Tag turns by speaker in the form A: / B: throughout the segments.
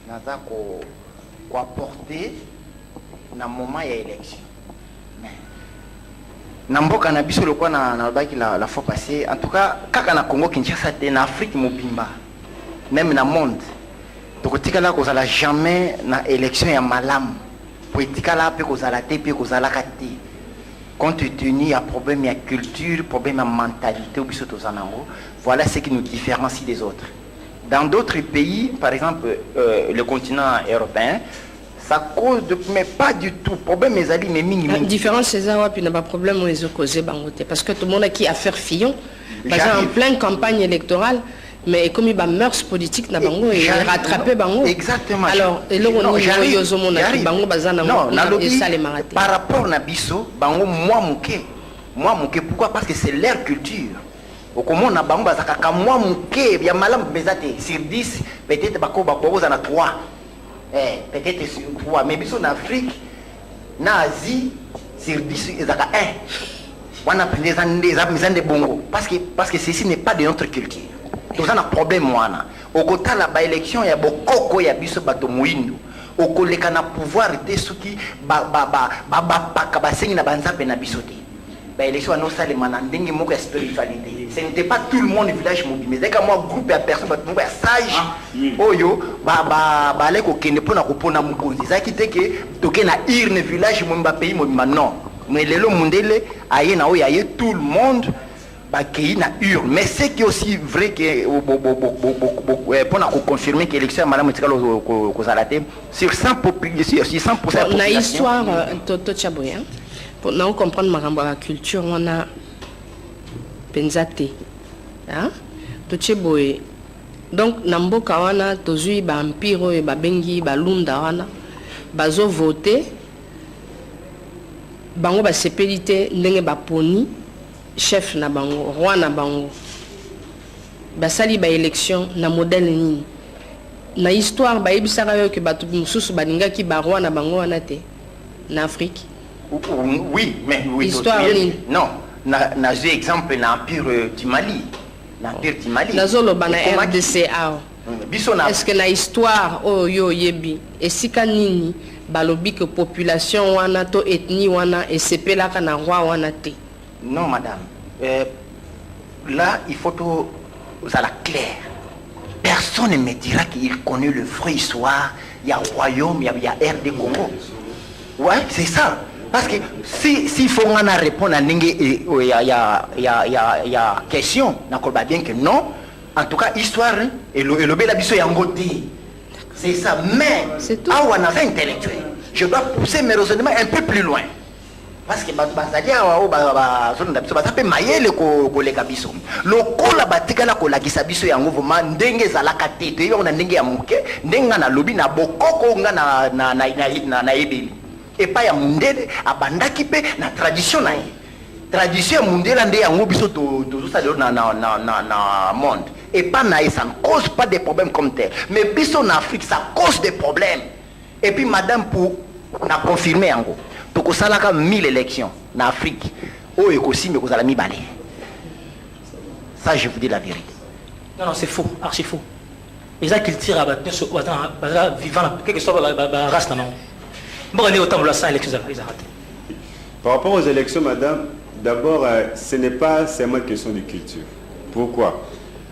A: naza ko apporter na moment ya élection. Na mboka na biso lokwa na baki la fois passée, en tout cas kaka na Congo Kinshasa te na Afrique mobimba, même na monde. Donc tikala kozala jamais na élection ya malam. Politika la pe kozala te pe kozala kati. Compte tenu à problème ya culture, problème ya mentalité ou biso tozanango, voilà ce qui nous différencie des autres. Dans d'autres pays, par exemple le continent européen, ça cause de, mais pas du tout. Problème mes alliés, mais minimum.
B: La différence c'est ça, puis n'a pas problème où ils ont causé bangoté. Parce que tout le monde a qui a fait Fillon, en pleine campagne électorale, mais comme il y a mœurs politiques, n'a bango et rattrapé bango.
A: Exactement.
B: Alors, et là on y a bango bazana et ça les marathés.
A: Par rapport à biso, bango moi mouké, pourquoi? Parce que c'est leur culture. Au comment on a bango bazaka moi mouké, il y a malam bezate sur 10, peut-être bako bako en a 3. Peut-être sur 3, mais biso en Afrique, en Asie, sur 10, il y a 1. On a pris des années de bongo. Parce que ceci n'est pas de notre culture. Nous avons un problème, moi. Au côté de la élection, il y a beaucoup de biso bato mouindo. Au côté de pouvoir de ceux qui na banzape na biso te. L'élection a nos salles manandingi moko ya spiritualité. Ce n'était pas tout le monde du village mobile, mais dès que moi groupe de personnes bato sage oyo aller ko kende pona ko pona mukonzi. Ça qui était que toke na irne village mo pays mo non. Mais lelo mundele aye na oyo aye tout le monde qui na urne. Mais c'est qui aussi vrai que pour confirmer que l'élection madame Tikalo kozalate sur 100 population sur 100%
B: na histoire to chaboya. Pour nous comprendre ma culture, on a pensé, hein, tout ce boy. Donc, namboka wana tozui ba empire et ba bengi ba lunda wana, bazo voter, bango ba sepelité ndenge ba poni, chef na bango, roi na bango, ba sali ba élection na modèle ni, na histoire ba ebisaka yo ke batu mususu baninga ki ba roi na bango wana te, na Afrique.
A: Oui, mais oui.
B: Histoire
A: non, na j'ai exemple l'empire du Mali. L'empire du Mali.
B: Nazolo bana RDCA. Est-ce que la histoire oh yo yebi et sika nini balobi que population wana to ethnie wana et sepela kana roi wana te?
A: Non madame. Là il faut tout ça la clair. Personne ne me dira qu'il connaît le vrai histoire. Il y a royaume, il y a RD Congo. Ouais, c'est ça. Parce que si faut on a répondre à il y a question, n'accorde pas bien que non. En tout cas, histoire et le bel abisso yangoté. C'est ça. Mais ah on a fait intellectuel. Je dois pousser mes raisonnements un peu plus loin. Parce que ça peut mailler le collègue biso. Le cola batika la cola qui s'abisso yango vraiment ndenge zalaka tete. On a ndenge ya muke, ndenge na lobi na bokoko na ebeli. Et pas ya mundele abandaki pe na tradition na tradition mundele nde yango biso to ça na monde et pas na ça ne cause pas des problèmes comme tel mais biso en Afrique ça cause des problèmes et puis madame pour na confirmer yango to ko salaka 1000 élections en Afrique o ekosi me ko zala mi balé ça je vous dis la vérité.
C: Non c'est faux, archi faux. Les gens qui tirent à vivant quelque chose la race non.
D: Par rapport aux élections, madame, d'abord, ce n'est pas seulement une question de culture. Pourquoi?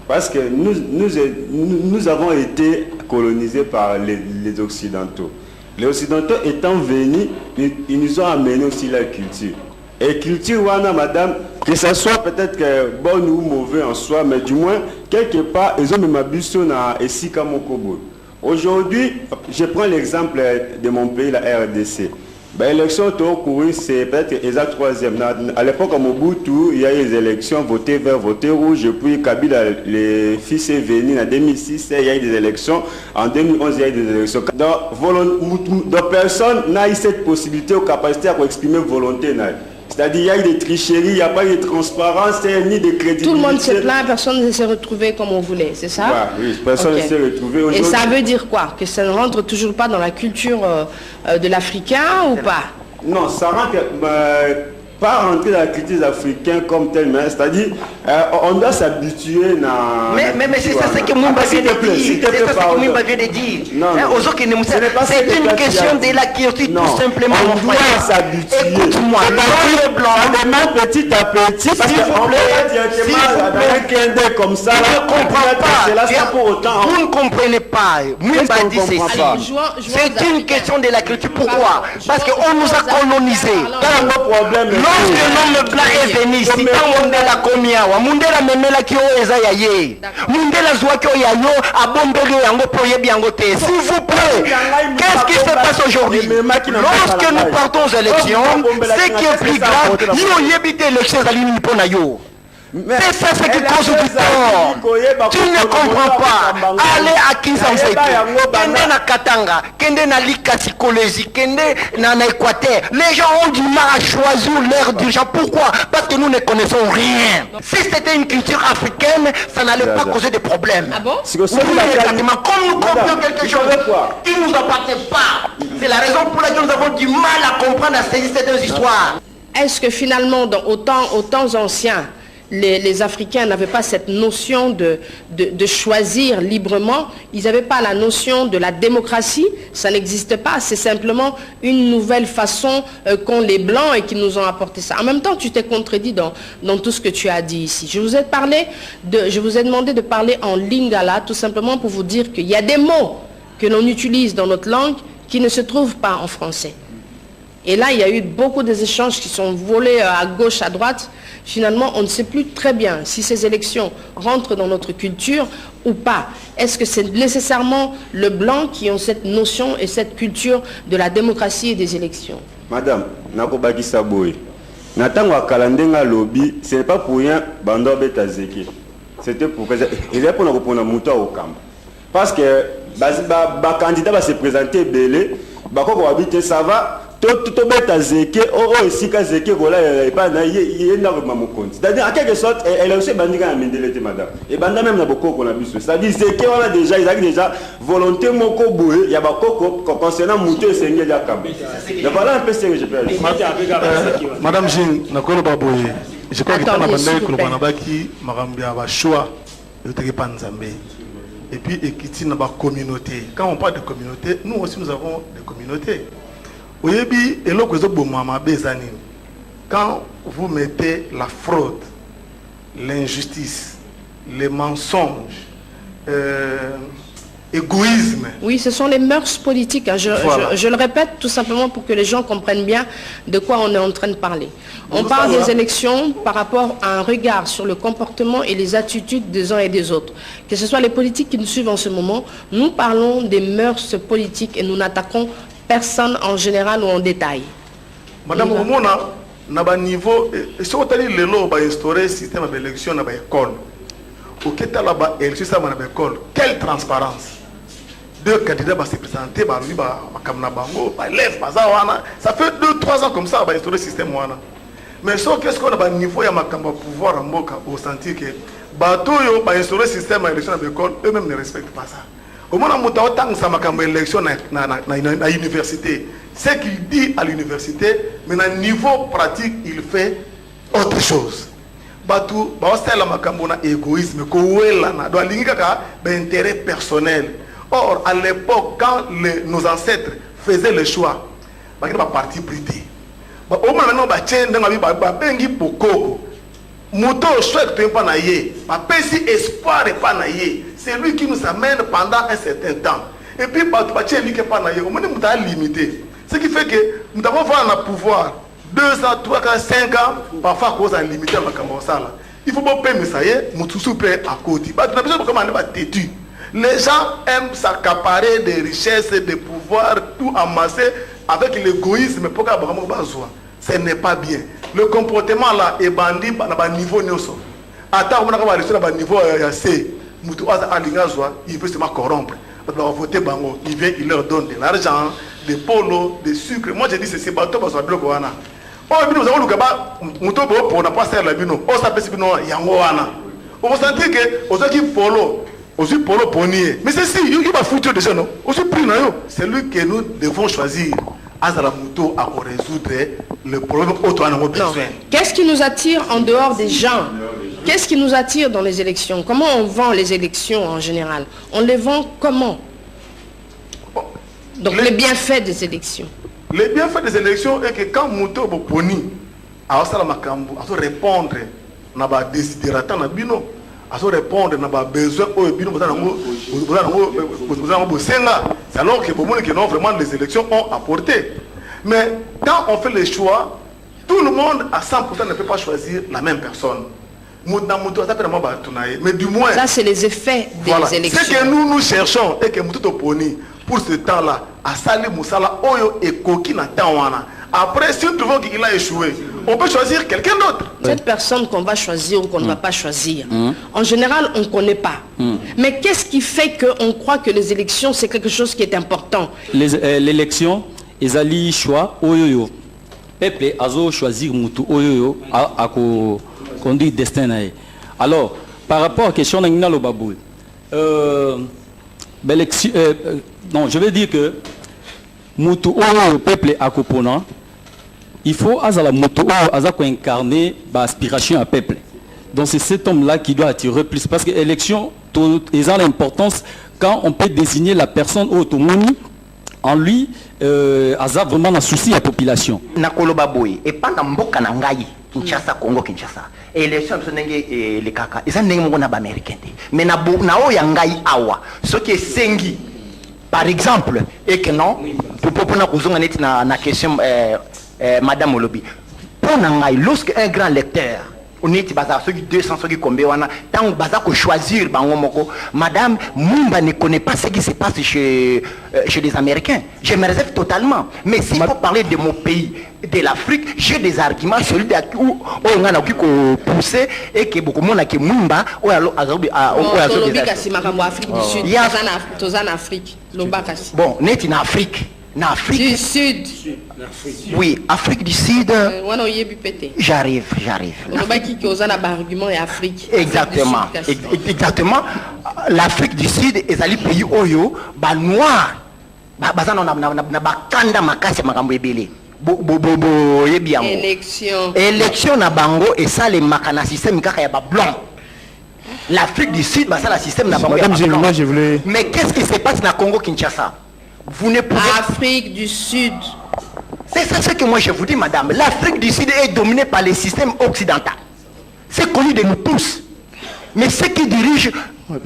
D: Parce que nous avons été colonisés par les Occidentaux. Les Occidentaux étant venus, ils nous ont amené aussi la culture. Et culture, madame, que ce soit peut-être bon ou mauvais en soi, mais du moins, quelque part, ils ont même abusé et si comme au aujourd'hui, je prends l'exemple de mon pays, la RDC. L'élection au couru, c'est peut-être exact troisième. À l'époque, à Mobutu, il y a eu des élections, voter vert, voter rouge. Puis Kabila, le fils est venu en 2006, il y a eu des élections. En 2011, il y a eu des élections. Donc personne n'a eu cette possibilité ou capacité à exprimer volonté. C'est-à-dire qu'il y a eu des tricheries, il n'y a pas eu de transparence, ni de crédibilité.
B: Tout le monde se plaint, personne ne s'est retrouvé comme on voulait, c'est ça?
D: Oui, personne ne s'est retrouvé.
B: Et ça veut dire quoi? Que ça ne rentre toujours pas dans la culture de l'Africain ou pas?
D: Non, ça rentre... pas rentrer dans la culture africaine comme tel, mais c'est-à-dire, on doit s'habituer à...
A: Mais c'est ça ce que Moumba vient de dire. C'est ça ce que Moumba vient de dire. C'est une question de la culture, tout simplement.
D: On doit s'habituer.
A: Écoute-moi, le blanc,
D: petit à petit, parce qu'on peut directement comme ça,
A: vous ne comprenez pas. Moumba dit ceci. C'est une question de la culture. Pourquoi? Parce qu'on nous a colonisés. Lorsque l'homme blanc est venu ici, quand Mundela Komiawa, Mundela Memela Kyo Ezayaye, Mundela Zouakyo Yayo, Abombele Yango Poye Biangote. S'il vous plaît, qu'est-ce qui se passe aujourd'hui? Lorsque nous partons aux élections, ce qui est plus grave, nous y habitons l'élection à l'Uniponayo. C'est ça ce qui cause du tort. Tu ne comprends pas. Allez à Kinshasa, Kende na Katanga, Kende na Likasi Kolezi, Kende na Équateur. Les gens ont du mal à choisir leur dirigeant. Pourquoi? Parce que nous ne connaissons rien. Si c'était une culture africaine, ça n'allait pas causer de problèmes.
B: Ah bon?
A: Oui, exactement. Comme nous comprenons quelque chose qui ne nous appartient pas. C'est la raison pour laquelle nous avons du mal à comprendre, à saisir certaines histoires.
B: Est-ce que finalement, aux temps anciens, les Africains n'avaient pas cette notion de choisir librement? Ils n'avaient pas la notion de la démocratie. Ça n'existe pas. C'est simplement une nouvelle façon qu'ont les Blancs et qui nous ont apporté ça. En même temps, tu t'es contredit dans tout ce que tu as dit ici. Je vous ai demandé de parler en lingala, tout simplement pour vous dire qu'il y a des mots que l'on utilise dans notre langue qui ne se trouvent pas en français. Et là, il y a eu beaucoup d'échanges qui sont volés à gauche, à droite. Finalement, on ne sait plus très bien si ces élections rentrent dans notre culture ou pas. Est-ce que c'est nécessairement le blanc qui ont cette notion et cette culture de la démocratie et des élections? Madame,
D: Nakobaki Saboy, Natango Kalandenga lobby, ce n'est pas pour rien, Bando Betazeki. C'était pour que il est pour nous répondre à Mouta au camp. Parce que le candidat va se présenter belé, Bako habite ça va. Tout bête zeke ici zeke c'est-à-dire en quelque sorte elle a aussi bandé à Mendelete madame et banda même na boko qu'on a vu c'est-à-dire zeke on a déjà volonté moko boue ya bakoko concernant muto et sengé ya kambe donc voilà un peu ce que je peux dire.
E: Madame Jean nakolo baboye je crois que dans la bande que l'on a qui marambia ba choix de pas nzambe et puis ekiti na ba communauté. Quand on parle de communauté, nous aussi nous avons des communautés. Quand vous mettez la fraude, l'injustice, les mensonges, égoïsme.
B: Oui, ce sont les mœurs politiques. Hein. Je le répète tout simplement pour que les gens comprennent bien de quoi on est en train de parler. On parle des élections par rapport à un regard sur le comportement et les attitudes des uns et des autres. Que ce soit les politiques qui nous suivent en ce moment, nous parlons des mœurs politiques et nous n'attaquons personne en général ou en détail.
E: Madame Omona, na ba niveau, si on t'a dit le lot, instaurer système d'élection dans l'école. Au Keta là-bas, élection ça dans l'école. Quelle transparence! Deux candidats vont se présenter, ça fait 2-3 ans comme ça, on va instaurer le système. Mais sauf qu'est-ce qu'on a au niveau, il y a un pouvoir en Moka, au senti que bateau va instaurer le système d'élection dans l'école, eux-mêmes ne respectent pas ça. Au moment où on a une élection à l'université, ce qu'il dit à l'université, mais à niveau pratique, il fait autre chose. Batou, c'est égoïsme, intérêt personnel. Or, à l'époque, quand nos ancêtres faisaient le choix, il y a un parti pris. Au moment où on a beaucoup. Mouto souhaite pas naïe, si espoir est pas naïe, c'est lui qui nous amène pendant un certain temps. Et puis Batoubaché lui qui est pas naïe, on est limité. Ce qui fait que nous devons voir le pouvoir 2 ans, 3 ans, 5 ans, parfois à cause de limité à la. Il faut pas payer ça y est, Moutoussou paye à côté. Les gens aiment s'accaparer des richesses, des pouvoirs, tout amasser avec l'égoïsme pour qu'à besoin. Ce n'est pas bien. Le comportement là est bandit à niveau néoso. Attends, on a réussi à niveau C. Il veut se corrompre. Il va voter bango. Il vient, il leur donne de l'argent, des polos, des sucres. Moi j'ai dit c'est bateau parce que bloqué. Oh, nous avons le gaba. Mouto pour n'a pas serre la bino. Oh, ça peut se bino yangoana. On va sentir que aux autres qui polo, aussi polo ponier. Mais c'est si, il va foutre déjà non. Aussi pris na yo. C'est lui que nous devons choisir. azala muto à résoudre le problème auto en besoin.
B: Qu'est-ce qui nous attire en dehors des gens? Qu'est-ce qui nous attire dans les élections? Comment on vend les élections en général? On les vend comment? Donc les bienfaits des élections.
E: Les bienfaits des élections est que quand muto boponi a sala makambo a répondre na ba desiderata na bino à répondre na ba besoin au bino bosenga, c'est alors que que non vraiment les élections ont apporté. Mais quand on fait les choix, tout le monde à 100% ne peut pas choisir la même personne. Mais du moins,
B: ça c'est les effets des
E: voilà,
B: élections.
E: Ce que nous cherchons et que Moutou Poni pour ce temps-là à Sali Moussala Oyo et Koki na Tawana. Après, si nous trouvons qu'il a échoué, on peut choisir quelqu'un d'autre.
B: Cette personne qu'on va choisir ou qu'on ne va pas choisir, en général, on ne connaît pas. Mais qu'est-ce qui fait qu'on croit que les élections, c'est quelque chose qui est important?
F: L'élection, ils allaient choix, oyoyo. Peuple, azo choisir Moutou, oyoyo, à conduire destin. Alors, par rapport à la question d'Angina Lobabou, non, je veux dire que Moutou, oyoyo, peuple, à Kopona, il faut incarner l'aspiration à peuple. Donc c'est cet homme-là qui doit attirer plus. Parce que l'élection, ils ont l'importance quand on peut désigner la personne autonome en lui, a vraiment un souci à la population.
A: Nakoloba boy et pas na mboka na ngai Kinshasa Congo Kinshasa. Élection sonenge les kaka. Ils ont n'engi mona ba américain. Mais na o ya ngai awa. Ce qui est sengi. Par exemple, et que non, pour na kuzonga neti na question Madame Olobi. Pour na ngai lorsque un grand lecteur on est bazar ceux qui 200 ceux qui combien wana tant bazar ko choisir bango moko madame Mumba ne connaît pas ce qui se passe chez les Américains. Je me réserve totalement. Mais s'il faut parler de mon pays, de l'Afrique, j'ai des arguments celui où on a qui pousser et que beaucoup monde que Mumba ou Afrique du Sud,
B: en Afrique,
A: bon, net en Afrique.
B: Du Sud.
A: Oui, Afrique du Sud. J'arrive. Exactement. Exactement. L'Afrique du Sud est un pays oyo, ba noir. Élection na bango et ça les makana système kaka ya ba blanc. L'Afrique du Sud, ça le système na bango ya ba blanc. Mais qu'est-ce qui se passe na Congo Kinshasa? Vous ne pouvez...
B: Afrique du Sud.
A: C'est ça ce que moi je vous dis, madame. L'Afrique du Sud est dominée par les systèmes occidentaux. C'est connu de nous tous. Mais ceux qui dirigent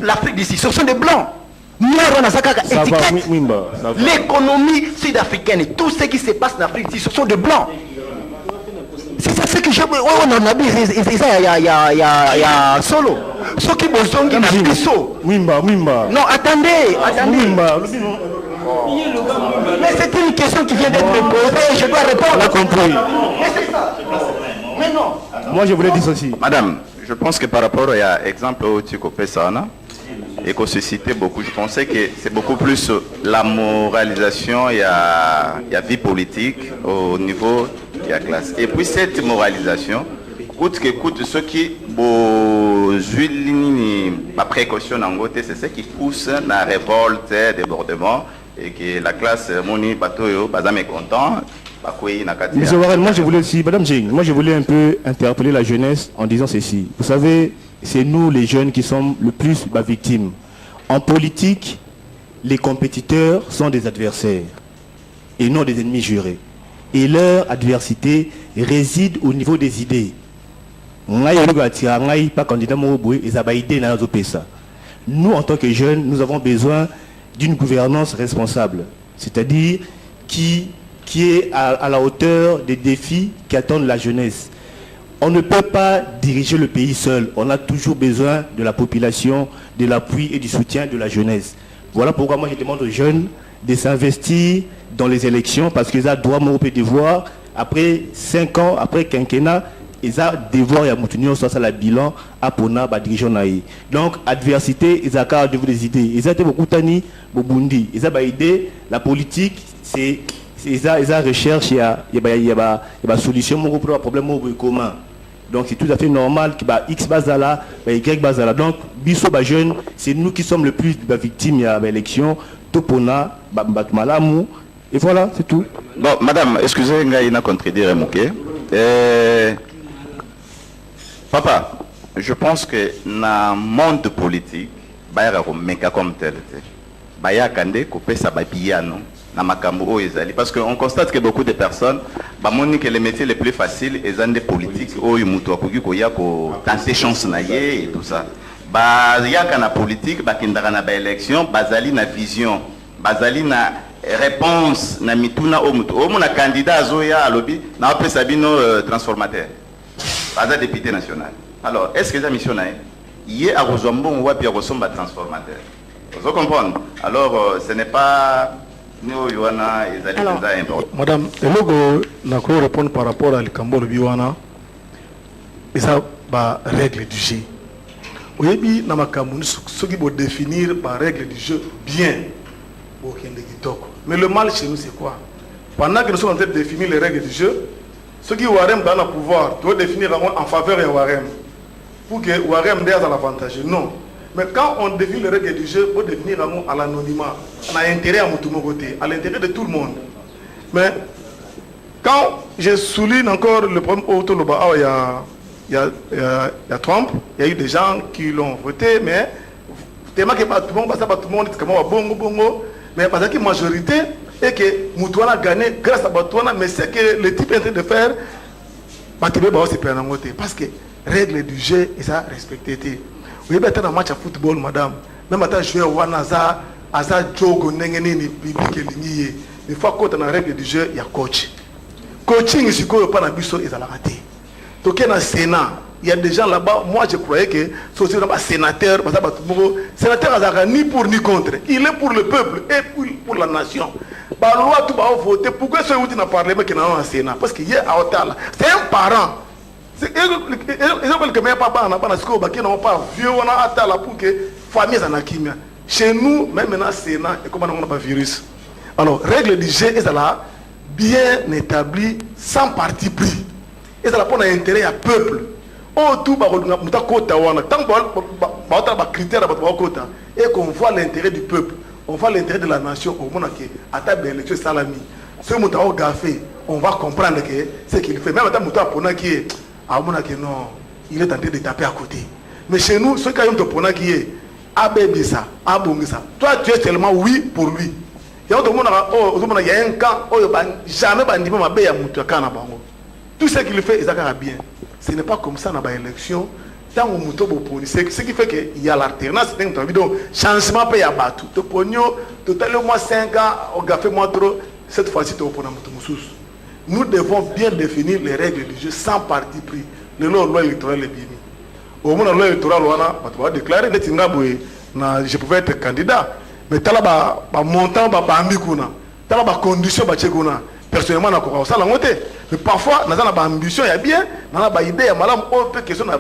A: l'Afrique du Sud, ce sont des blancs. L'économie sud-africaine, tout ce qui se passe en Afrique du Sud, ce sont des blancs. C'est ça ce que je... on en a dit, c'est ça, il y a solo. Ceux qui besoin de non, attendez. Mais c'est une question qui vient d'être posée, je dois répondre. Mais c'est ça. Mais non.
G: Moi je voulais dire ceci.
H: Madame, je pense que par rapport à l'exemple où tu coupes ça, et qu'on suscitait beaucoup, je pensais que c'est beaucoup plus la moralisation, il y a vie politique au niveau de la classe. Et puis cette moralisation, coûte que coûte, ceux qui ma précaution en côté, c'est ce qui pousse la révolte, débordement, et que la classe moni batoyo pas mécontent.
G: Monsieur Warren, moi je voulais aussi, Madame Jing, moi je voulais un peu interpeller la jeunesse en disant ceci. Vous savez, c'est nous les jeunes qui sommes le plus victimes. En politique, les compétiteurs sont des adversaires et non des ennemis jurés. Et leur adversité réside au niveau des idées. Nous, en tant que jeunes, nous avons besoin d'une gouvernance responsable, c'est-à-dire qui est à la hauteur des défis qui attendent la jeunesse. On ne peut pas diriger le pays seul. On a toujours besoin de la population, de l'appui et du soutien de la jeunesse. Voilà pourquoi moi je demande aux jeunes de s'investir dans les élections parce qu'ils ont droit au devoir. Après 5 ans, après quinquennat, ils ont devoir à maintenir soit la bilan à Pona, dirigeant naï. Donc adversité, ils ont qu'à devoir des idées. Ils ont été beaucoup tani, Bobundi. Ils ont idée, la politique, c'est ils ont recherche, il y a solution pour un problème commun. Donc c'est tout à fait normal qu'il y ait X base là, Y base là. Donc biso jeune, c'est nous qui sommes le plus victimes de l'élection. Topona, Malamu, Et voilà, c'est tout.
H: Bon, madame, excusez-moi, il y a contredire Mouké. Papa, je pense que dans le monde politique, il y a un comme tel. Il y a un parce qu'on constate que beaucoup de personnes, que les métiers les plus faciles sont des politiques, où ils ont tenté chance et tout ça. Il y a une politique, il y a une élection, il y a une vision, il y a une réponse, il y a un candidat à lobby, il y a un transformateur, un député national. Alors, est-ce que la mission il y a un transformateur? Vous comprenez? Alors, ce n'est pas nous, Yohana, et important.
E: Madame, le logo, n'a qu'à répondre par rapport à l'Ikambo, le Biwana, et ça, règle du jeu. Oui, dans ma Cameroun, ce qui veut définir par règle du jeu bien, mais le mal chez nous, c'est quoi? Pendant que nous sommes en train de définir les règles du jeu, ceux qui Warem dans le pouvoir, doivent définir en faveur de Warem. Pour que Warem ait l'avantage. Non. Mais quand on définit les règles du jeu, on doit définir à l'anonymat. On a intérêt à tout côté, à l'intérêt de tout le monde. Mais quand je souligne encore le problème autour de il y a Trump, il y a eu des gens qui l'ont voté, mais tellement que pas tout le monde, tout le monde dit que bongo, mais parce que la majorité et que Moutouana a gagné grâce à Batouana, mais c'est que le type est en train de faire, parce que règle du jeu, et ça respecté. Vous avez un match à football, madame, même à jouer au Wanaza, Aza Jogo, Nengeni, Bibi, Kelingi, une fois qu'on a la règle du jeu, il y a coach. Coaching, c'est quoi, pas l'ambition, ils ont raté. Donc, il y a un Sénat. Il y a des gens là-bas, moi je croyais que c'est aussi un sénateur, sénateur ni pour ni contre. Il est pour le peuple et pour la nation. La loi, tout va voter. Pourquoi ce qui n'a parlé, mais qui n'a pas un Sénat? Parce qu'il y a un Otala. C'est un parent. Ils ont que mes papas n'ont pas qui n'ont pas vieux, on a Otala pour que famille en a kimia. Chez nous, même maintenant, Sénat, et comment on n'a pas virus. Alors, règle du jeu est là, bien établie, sans parti pris. Et ça pour l'intérêt à peuple. Oh, tout tant que critère et qu'on voit l'intérêt du peuple, on voit l'intérêt de la nation, au moment que à table d'élection salami, ce mouton gafé, on va comprendre que ce qu'il fait. Même à table mouton qui est à mon non, il est tenté de taper à côté. Mais chez nous, ce qui a qui est Abébissa, Abongissa, toi tu es tellement oui pour lui. Il y a un camp, jamais bandit m'a béa mouton canabango. Tout ce qu'il fait, il a bien. Ce n'est pas comme ça dans l'élection. Tant qu'on mouton ce qui fait qu'il y a l'alternance, donc changement paye à battre. Tu pogno, totalement moi 5 ans, on a fait moi trop. Cette fois-ci, tu as nous devons bien définir les règles du jeu sans parti pris. Le loi électorale est bien. Au moment de la loi électorale, on va déclarer que je pouvais être candidat. Mais tu as un montant, tu as une condition, personnellement, on a mais parfois, on a une ambition, il y a bien, on a une idée, il y a une question, on a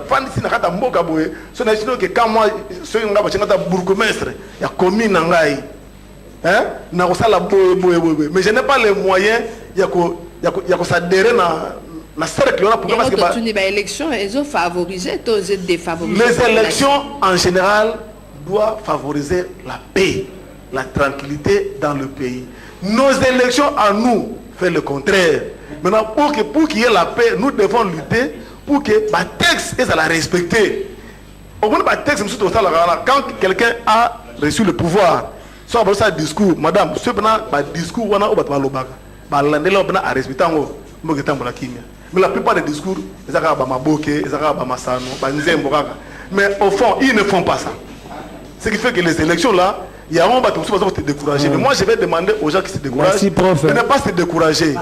E: que quand moi, je suis bourgmestre, il y a commune en Gaï. Mais je n'ai pas les moyens, il y a s'adhérer dans le cercle.
B: Parce que les élections, elles ont favorisé, elles ont défavorisé.
E: Les élections, en général, doivent favoriser la paix, la tranquillité dans le pays. Nos élections à nous font le contraire. Maintenant, pour qu'il y ait la paix, nous devons lutter pour que le texte soit respecté. Au moins, le texte, quand quelqu'un a reçu le pouvoir, soit un discours, madame, ce discours, on a respecté. Mais la plupart des discours, mais au fond, ils ne font pas ça. Ce qui fait que les élections là, il y a un bateau qui se décourager. Mais moi, je vais demander aux gens qui se découragent de ne pas se décourager.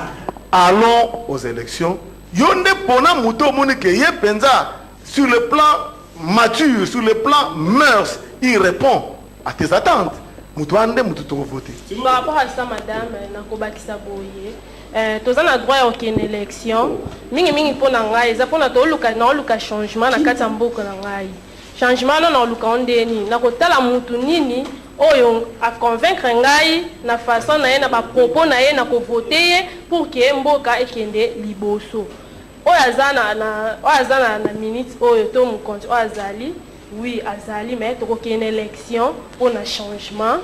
E: Allons aux élections. Yonde pona muto monike ye penza sur le plan mature, sur le plan mœurs, il répond à tes attentes. Muto ande muto to voter.
I: Par rapport à ça, madame, nakobakisa boye. Tous en a droit à aucune élection. Mingi pour nangai, ça pour na to luka changement na kati mboka nangai. Changement na luka ondeni, na kotala mutu nini oyo a convaincre ngai na façon na ye na ba propos na ye na ko voter pour que mboka ekende liboso. Oyo azana na minute oyo to mu compte azali, oui azali mais to ko une élection pour na changement.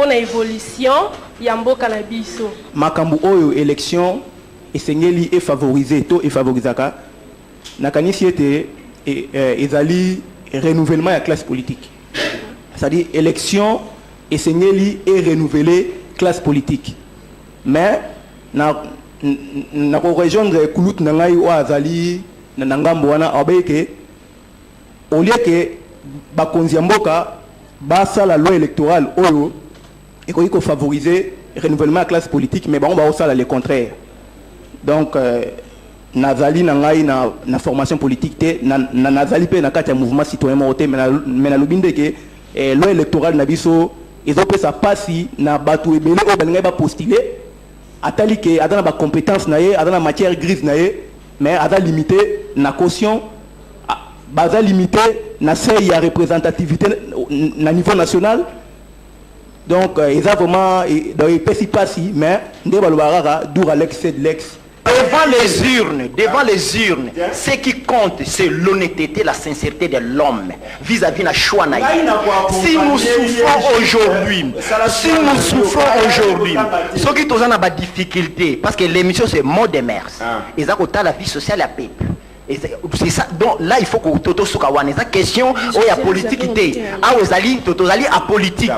I: pour l'évolution ya mboka na biso.
G: Makambu oyo élection esengeli et favoriser to et favorisaka nakanisi ete ezali renouvellement ya classe politique. C'est-à-dire élection esengeli et renouveler classe politique. Mais na ko rejoindre kulut na ngai o azali na ngambo wana obeke au lieu que bakonzi ya mboka basa la loi électorale oyo et ko favoriser renouvellement de la classe politique, mais bon, on va aussi le contraire. Donc, nazali nangai na formation politique te nazali pe na kati mouvement citoyen moté mais na lobinde ke loi électorale na biso ezope sa pasi na batu ebele o balinga ba postuler atali ke adana ba compétence na ye adana matière grise na ye mais ada limité na caution baza limité na seuil ya représentativité na niveau national. Donc, ils ont vraiment passé, mais d'où l'excès de l'ex.
A: Devant les urnes, ce qui compte, c'est l'honnêteté, la sincérité de l'homme vis-à-vis de la choix. Si nous souffrons aujourd'hui, ceux qui ont des difficultés, parce que l'émission c'est mot de mers, ils ont la vie sociale à peuple. C'est ça. Donc là, il faut que Toto Soukawane, cette question, où il y a politique, ah, vous allez, Toto allez à politique.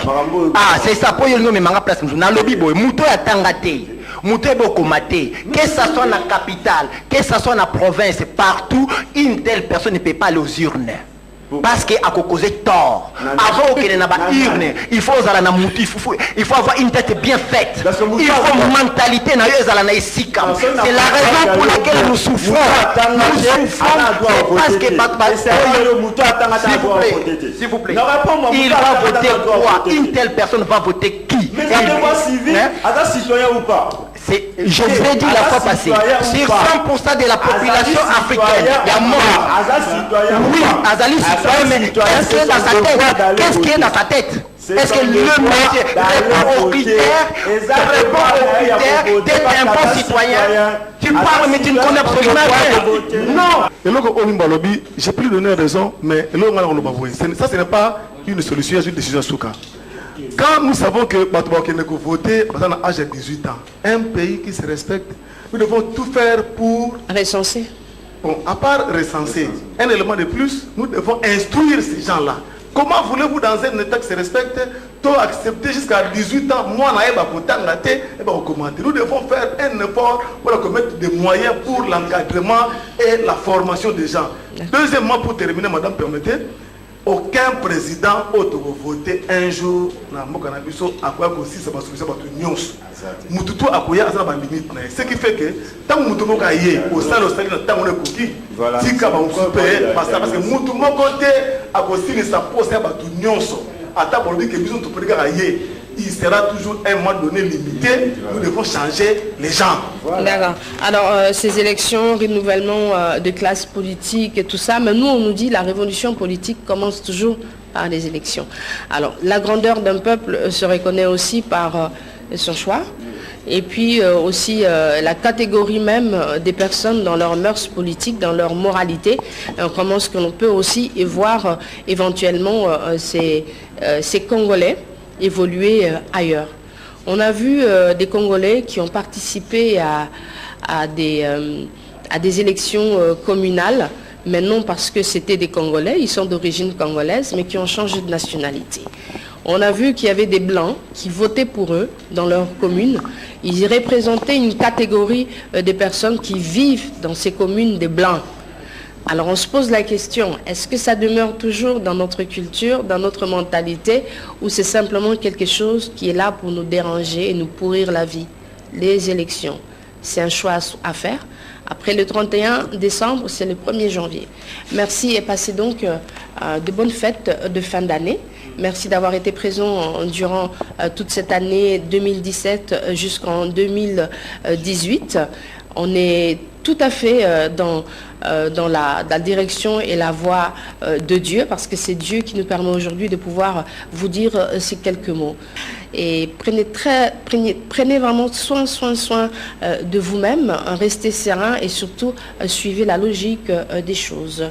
A: Ah, c'est ça, pour y aller, mais manga place, nous, dans le lobby, boy, mouto ya tangate, mouto ya bokomate, que ça soit dans la capitale, que ça soit dans la province, partout, une telle personne ne peut pas aller aux urnes. Parce qu'il a causé tort. Avant qu'il n'y ait pas urne, il faut avoir une tête bien faite. Il faut une mentalité. C'est la raison pour laquelle nous souffrons. Nous souffrons parce que s'il vous plaît, il va voter quoi? Une telle personne va voter qui?
D: Mais ça devoir civil, à citoyen ou pas?
A: Je vous ai dit la fois passée, sur 100% de la population africaine, il y a mort. Oui, Azali citoyen, mais qu'est-ce qui est dans sa tête? Qu'est-ce qui est dans sa tête? Est-ce que le métier répond aux critères d'être un bon citoyen? Tu parles mais tu ne connais absolument rien.
E: Non. Et là, j'ai plus donné raison, mais ça ce n'est pas une solution, c'est une décision Souka. Quand nous savons que Batoubaké ne peut voter à l'âge de 18 ans, un pays qui se respecte, nous devons tout faire pour
B: recenser.
E: Bon, à part recenser, un élément de plus, nous devons instruire ces gens-là. Comment voulez-vous dans un État qui se respecte, accepter jusqu'à 18 ans, moi, nous devons faire un effort pour mettre des moyens pour l'encadrement et la formation des gens. Deuxièmement, pour terminer, madame, permettez, aucun président autre voter un jour dans le Canabiso à quoi aussi ça va solution pour tout nyons. Mututu akoya azana ba limite na. Ce qui fait que tant mutu moko aye au sein de stade tant on est cookie. Si ka ba couper parce que mutu moko te akosi ni sa pose ba tout nyons. Ata pour dire que biso to préga aye. Il sera toujours un moment donné limité. Nous devons changer les gens.
B: D'accord. Alors, ces élections, renouvellement de classe politique et tout ça, mais nous, on nous dit la révolution politique commence toujours par les élections. Alors, la grandeur d'un peuple se reconnaît aussi par son choix. Et puis aussi la catégorie même des personnes dans leurs mœurs politiques, dans leur moralité. Comment est-ce qu'on peut aussi y voir éventuellement ces Congolais évoluer ailleurs. On a vu des Congolais qui ont participé à des élections communales, mais non parce que c'était des Congolais, ils sont d'origine congolaise, mais qui ont changé de nationalité. On a vu qu'il y avait des Blancs qui votaient pour eux dans leur commune. Ils représentaient une catégorie des personnes qui vivent dans ces communes des Blancs. Alors on se pose la question, est-ce que ça demeure toujours dans notre culture, dans notre mentalité, ou c'est simplement quelque chose qui est là pour nous déranger et nous pourrir la vie? Les élections, c'est un choix à faire. Après le 31 décembre, c'est le 1er janvier. Merci et passez donc de bonnes fêtes de fin d'année. Merci d'avoir été présent durant toute cette année 2017 jusqu'en 2018. On est tout à fait dans la direction et la voie de Dieu, parce que c'est Dieu qui nous permet aujourd'hui de pouvoir vous dire ces quelques mots. Et prenez vraiment soin de vous-même, restez serein et surtout suivez la logique des choses.